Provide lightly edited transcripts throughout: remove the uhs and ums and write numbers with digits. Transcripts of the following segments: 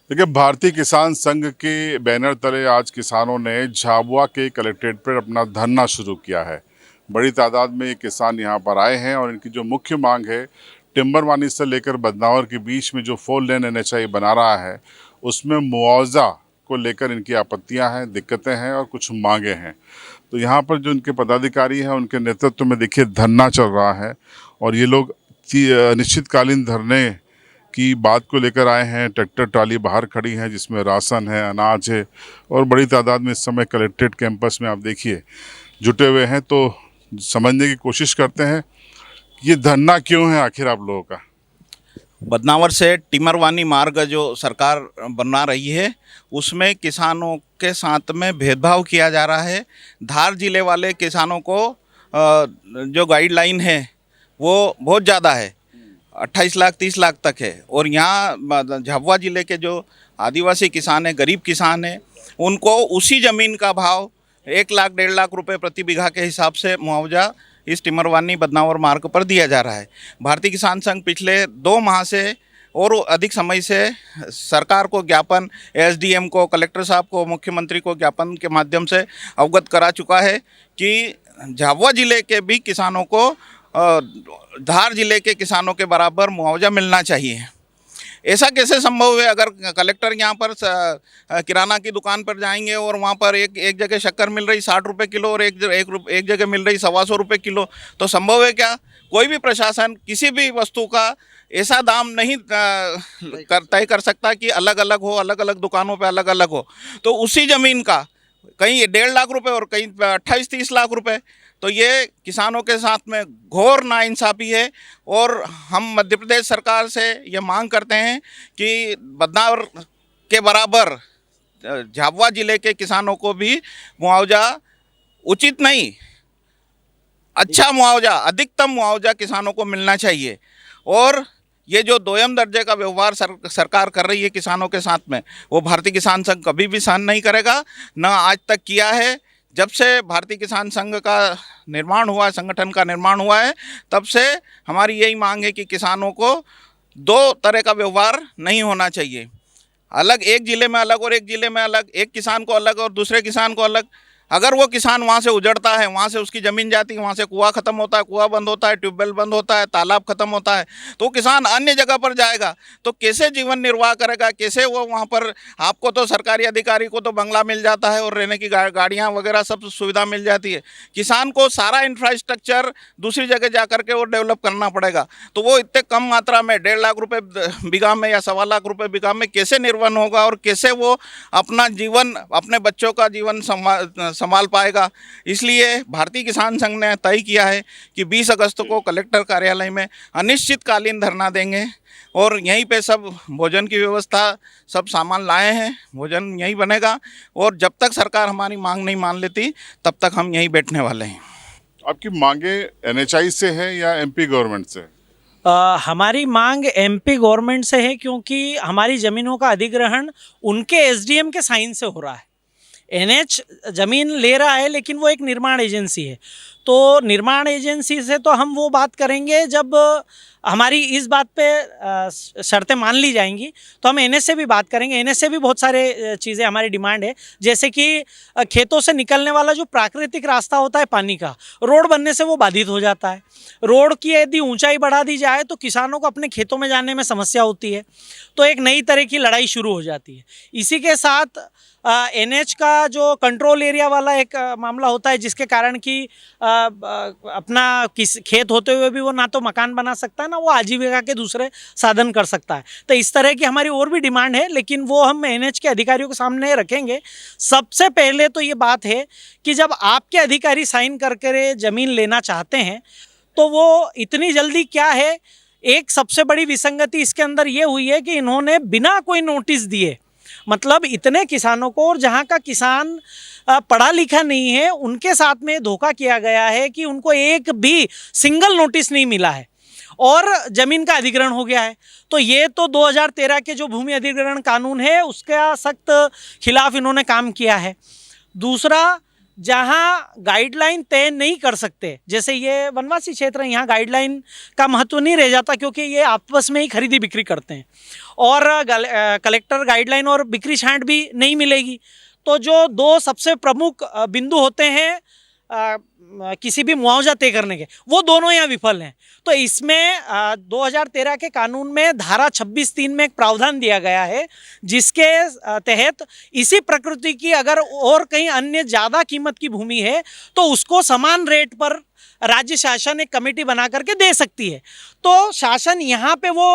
देखिए, भारतीय किसान संघ के बैनर तले आज किसानों ने झाबुआ के कलेक्ट्रेट पर अपना धरना शुरू किया है। बड़ी तादाद में ये किसान यहाँ पर आए हैं और इनकी जो मुख्य मांग है, टिम्बरवानी से लेकर बदनावर के बीच में जो 4 लेन NHI बना रहा है, उसमें मुआवजा को लेकर इनकी आपत्तियां हैं, दिक्कतें हैं और कुछ मांगे हैं। तो यहाँ पर जो इनके पदाधिकारी हैं, उनके नेतृत्व में देखिए धरना चल रहा है और ये लोग अनिश्चितकालीन धरने की बात को लेकर आए हैं। ट्रैक्टर ट्राली बाहर खड़ी है जिसमें राशन है, अनाज है और बड़ी तादाद में इस समय कलेक्ट्रेट कैंपस में आप देखिए जुटे हुए हैं। तो समझने की कोशिश करते हैं ये धरना क्यों है आखिर आप लोगों का। बदनावर से टिमरवानी मार्ग जो सरकार बना रही है उसमें किसानों के साथ में भेदभाव किया जा रहा है। धार जिले वाले किसानों को जो गाइडलाइन है वो बहुत ज़्यादा है, 28 लाख 30 लाख तक है। और यहाँ झाबुआ जिले के जो आदिवासी किसान हैं, गरीब किसान हैं, उनको उसी ज़मीन का भाव 1 लाख 1.5 लाख रुपए प्रति बीघा के हिसाब से मुआवजा इस टिमरवानी बदनावर मार्ग पर दिया जा रहा है। भारतीय किसान संघ पिछले 2 माह से और अधिक समय से सरकार को ज्ञापन, SDM को, कलेक्टर साहब को, मुख्यमंत्री को ज्ञापन के माध्यम से अवगत करा चुका है कि झाबुआ जिले के भी किसानों को धार जिले के किसानों के बराबर मुआवजा मिलना चाहिए। ऐसा कैसे संभव है? अगर कलेक्टर यहाँ पर किराना की दुकान पर जाएंगे और वहाँ पर एक जगह शक्कर मिल रही 60 रुपये किलो और एक जगह मिल रही 125 रुपये किलो, तो संभव है क्या? कोई भी प्रशासन किसी भी वस्तु का ऐसा दाम नहीं तय कर सकता कि अलग अलग हो, अलग अलग दुकानों पे अलग अलग हो। तो उसी ज़मीन का कहीं 1.5 लाख रुपए और कहीं 28-30 लाख रुपए, तो ये किसानों के साथ में घोर नाइंसाफ़ी है। और हम मध्य प्रदेश सरकार से ये मांग करते हैं कि बदनावर के बराबर झाबुआ जिले के किसानों को भी मुआवजा, उचित नहीं, अच्छा मुआवजा, अधिकतम मुआवजा किसानों को मिलना चाहिए। और ये जो दोयम दर्जे का व्यवहार सरकार कर रही है किसानों के साथ में, वो भारतीय किसान संघ कभी भी सहन नहीं करेगा, ना आज तक किया है। जब से भारतीय किसान संघ का निर्माण हुआ है, संगठन का निर्माण हुआ है, तब से हमारी यही मांग है कि किसानों को 2 तरह का व्यवहार नहीं होना चाहिए। अलग, एक ज़िले में अलग और एक ज़िले में अलग, एक किसान को अलग और दूसरे किसान को अलग। अगर वो किसान वहाँ से उजड़ता है, वहाँ से उसकी ज़मीन जाती है, वहाँ से कुआं ख़त्म होता है, कुआं बंद होता है, ट्यूबवेल बंद होता है, तालाब ख़त्म होता है, तो किसान अन्य जगह पर जाएगा तो कैसे जीवन निर्वाह करेगा? कैसे वो वहाँ पर, आपको तो सरकारी अधिकारी को तो बंगला मिल जाता है और रहने की गाड़ियाँ वगैरह सब सुविधा मिल जाती है। किसान को सारा इंफ्रास्ट्रक्चर दूसरी जगह जा कर के वो डेवलप करना पड़ेगा। तो वो इतने कम मात्रा में 1.5 लाख रुपये बीघा में या 1.25 लाख रुपये बीघा में कैसे निर्वहन होगा और कैसे वो अपना जीवन, अपने बच्चों का जीवन संभाल पाएगा? इसलिए भारतीय किसान संघ ने तय किया है कि 20 अगस्त को कलेक्टर कार्यालय में अनिश्चितकालीन धरना देंगे और यहीं पे सब भोजन की व्यवस्था, सब सामान लाए हैं, भोजन यहीं बनेगा। और जब तक सरकार हमारी मांग नहीं मान लेती तब तक हम यहीं बैठने वाले हैं। आपकी मांगे NHI से है या MP गवर्नमेंट से? हमारी मांग MP गवर्नमेंट से है, क्योंकि हमारी ज़मीनों का अधिग्रहण उनके SDM के साइन से हो रहा है। NH ज़मीन ले रहा है लेकिन वो एक निर्माण एजेंसी है, तो निर्माण एजेंसी से तो हम वो बात करेंगे जब हमारी इस बात पे शर्तें मान ली जाएंगी, तो हम NH से भी बात करेंगे। NH से भी बहुत सारे चीज़ें हमारी डिमांड है, जैसे कि खेतों से निकलने वाला जो प्राकृतिक रास्ता होता है पानी का, रोड बनने से वो बाधित हो जाता है। रोड की यदि ऊंचाई बढ़ा दी जाए तो किसानों को अपने खेतों में जाने में समस्या होती है, तो एक नई तरह की लड़ाई शुरू हो जाती है। इसी के साथ NH का जो कंट्रोल एरिया वाला एक मामला होता है, जिसके कारण कि अपना खेत होते हुए भी वो ना तो मकान बना सकता है, ना वो आजीविका के दूसरे साधन कर सकता है। तो इस तरह की हमारी और भी डिमांड है, लेकिन वो हम NH के अधिकारियों के सामने रखेंगे। सबसे पहले तो ये बात है कि जब आपके अधिकारी साइन करके ज़मीन लेना चाहते हैं तो वो इतनी जल्दी क्या है? एक सबसे बड़ी विसंगति इसके अंदर ये हुई है कि इन्होंने बिना कोई नोटिस दिए, मतलब इतने किसानों को, और जहाँ का किसान पढ़ा लिखा नहीं है उनके साथ में धोखा किया गया है कि उनको एक भी सिंगल नोटिस नहीं मिला है और ज़मीन का अधिग्रहण हो गया है। तो ये तो 2013 के जो भूमि अधिग्रहण कानून है उसका सख्त खिलाफ इन्होंने काम किया है। दूसरा, जहाँ गाइडलाइन तय नहीं कर सकते, जैसे ये वनवासी क्षेत्र है, यहाँ गाइडलाइन का महत्व नहीं रह जाता क्योंकि ये आपस में ही खरीदी बिक्री करते हैं। और कलेक्टर गाइडलाइन और बिक्री छांट भी नहीं मिलेगी। तो जो दो सबसे प्रमुख बिंदु होते हैं किसी भी मुआवजा तय करने के, वो दोनों यहाँ विफल हैं। तो इसमें 2013 के कानून में धारा 26(3) में एक प्रावधान दिया गया है जिसके तहत इसी प्रकृति की अगर और कहीं अन्य ज़्यादा कीमत की भूमि है तो उसको समान रेट पर राज्य शासन एक कमेटी बना करके दे सकती है। तो शासन यहाँ पे वो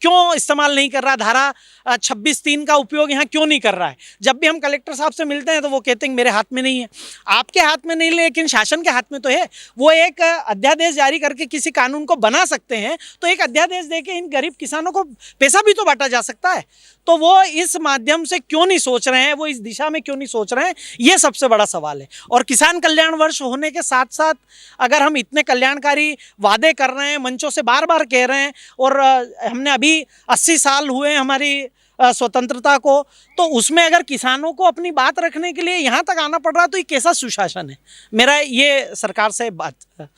क्यों इस्तेमाल नहीं कर रहा, धारा 26(3) का उपयोग यहाँ क्यों नहीं कर रहा है? जब भी हम कलेक्टर साहब से मिलते हैं तो वो कहते हैं मेरे हाथ में नहीं है। आपके हाथ में नहीं, लेकिन शासन के हाथ में तो है। वो एक अध्यादेश जारी करके किसी कानून को बना सकते हैं, तो एक अध्यादेश देके इन गरीब किसानों को पैसा भी तो बांटा जा सकता है। तो वो इस माध्यम से क्यों नहीं सोच रहे हैं, वो इस दिशा में क्यों नहीं सोच रहे हैं, ये सबसे बड़ा सवाल है। और किसान कल्याण वर्ष होने के साथ साथ अगर हम इतने कल्याणकारी वादे कर रहे हैं, मंचों से बार बार कह रहे हैं, और हमने अभी 80 साल हुए हमारी स्वतंत्रता को, तो उसमें अगर किसानों को अपनी बात रखने के लिए यहाँ तक आना पड़ रहा है तो ये कैसा सुशासन है? मेरा ये सरकार से बात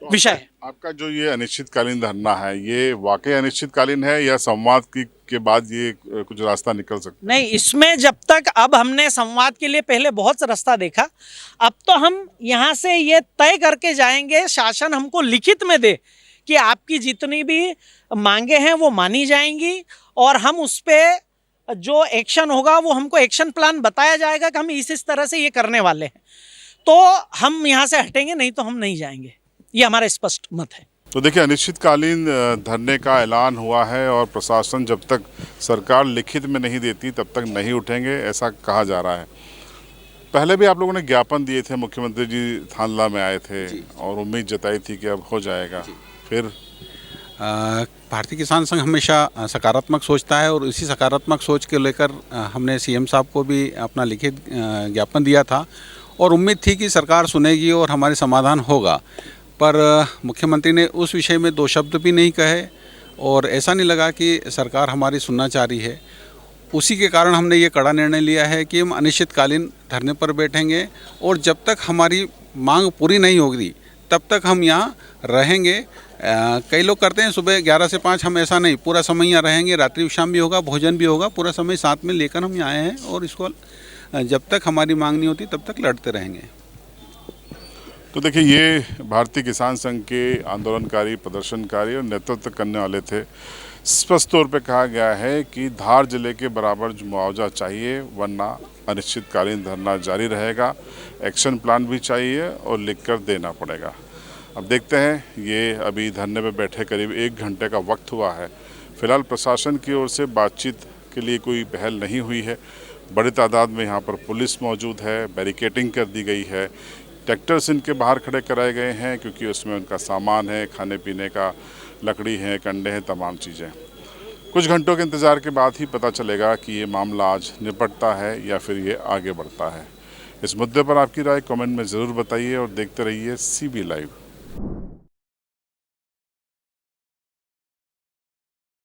विषय है। आपका जो ये अनिश्चितकालीन धरना है, ये वाकई अनिश्चितकालीन है या संवाद के बाद ये कुछ रास्ता निकल सकता है? नहीं, इसमें जब तक, अब हमने संवाद के लिए पहले बहुत रास्ता देखा, अब तो हम यहाँ से ये तय करके जाएंगे, शासन हमको लिखित में दे कि आपकी जितनी भी मांगे हैं वो मानी जाएंगी, और हम उस पर जो एक्शन होगा वो हमको एक्शन प्लान बताया जाएगा कि हम इस तरह से ये करने वाले हैं, तो हम यहाँ से हटेंगे, नहीं तो हम नहीं जाएंगे। ये हमारा स्पष्ट मत है। तो देखिए, अनिश्चितकालीन धरने का ऐलान हुआ है और प्रशासन जब तक सरकार लिखित में नहीं देती तब तक नहीं उठेंगे, ऐसा कहा जा रहा है। पहले भी आप लोगों ने ज्ञापन दिए थे, मुख्यमंत्री जी थानला में आए थे और उम्मीद जताई थी कि अब हो जाएगा। फिर भारतीय किसान संघ हमेशा सकारात्मक सोचता है और इसी सकारात्मक सोच के लेकर हमने सीएम साहब को भी अपना लिखित ज्ञापन दिया था और उम्मीद थी कि सरकार सुनेगी और हमारे समाधान होगा। पर मुख्यमंत्री ने उस विषय में दो शब्द भी नहीं कहे और ऐसा नहीं लगा कि सरकार हमारी सुनना चाह रही है। उसी के कारण हमने ये कड़ा निर्णय लिया है कि हम अनिश्चितकालीन धरने पर बैठेंगे और जब तक हमारी मांग पूरी नहीं होगी तब तक हम यहाँ रहेंगे। कई लोग करते हैं सुबह 11 से 5, हम ऐसा नहीं, पूरा समय यहाँ रहेंगे, रात्रि शाम भी होगा, भोजन भी होगा, पूरा समय साथ में लेकर हम यहाँ आए हैं और इसको जब तक हमारी मांग नहीं होती तब तक लड़ते रहेंगे। तो देखिए, ये भारतीय किसान संघ के आंदोलनकारी, प्रदर्शनकारी और नेतृत्व करने वाले थे। स्पष्ट तौर पे कहा गया है कि धार जिले के बराबर जो मुआवजा चाहिए, वरना अनिश्चितकालीन धरना जारी रहेगा। एक्शन प्लान भी चाहिए और लिखकर देना पड़ेगा। अब देखते हैं, ये अभी धरने पे बैठे करीब 1 घंटे का वक्त हुआ है। फिलहाल प्रशासन की ओर से बातचीत के लिए कोई पहल नहीं हुई है। बड़ी तादाद में यहाँ पर पुलिस मौजूद है, बैरिकेडिंग कर दी गई है, ट्रैक्टर्स इनके बाहर खड़े कराए गए हैं क्योंकि उसमें उनका सामान है, खाने पीने का, लकड़ी है, कंडे हैं, तमाम चीज़ें। कुछ घंटों के इंतज़ार के बाद ही पता चलेगा कि ये मामला आज निपटता है या फिर ये आगे बढ़ता है। इस मुद्दे पर आपकी राय कमेंट में ज़रूर बताइए और देखते रहिए CB लाइव।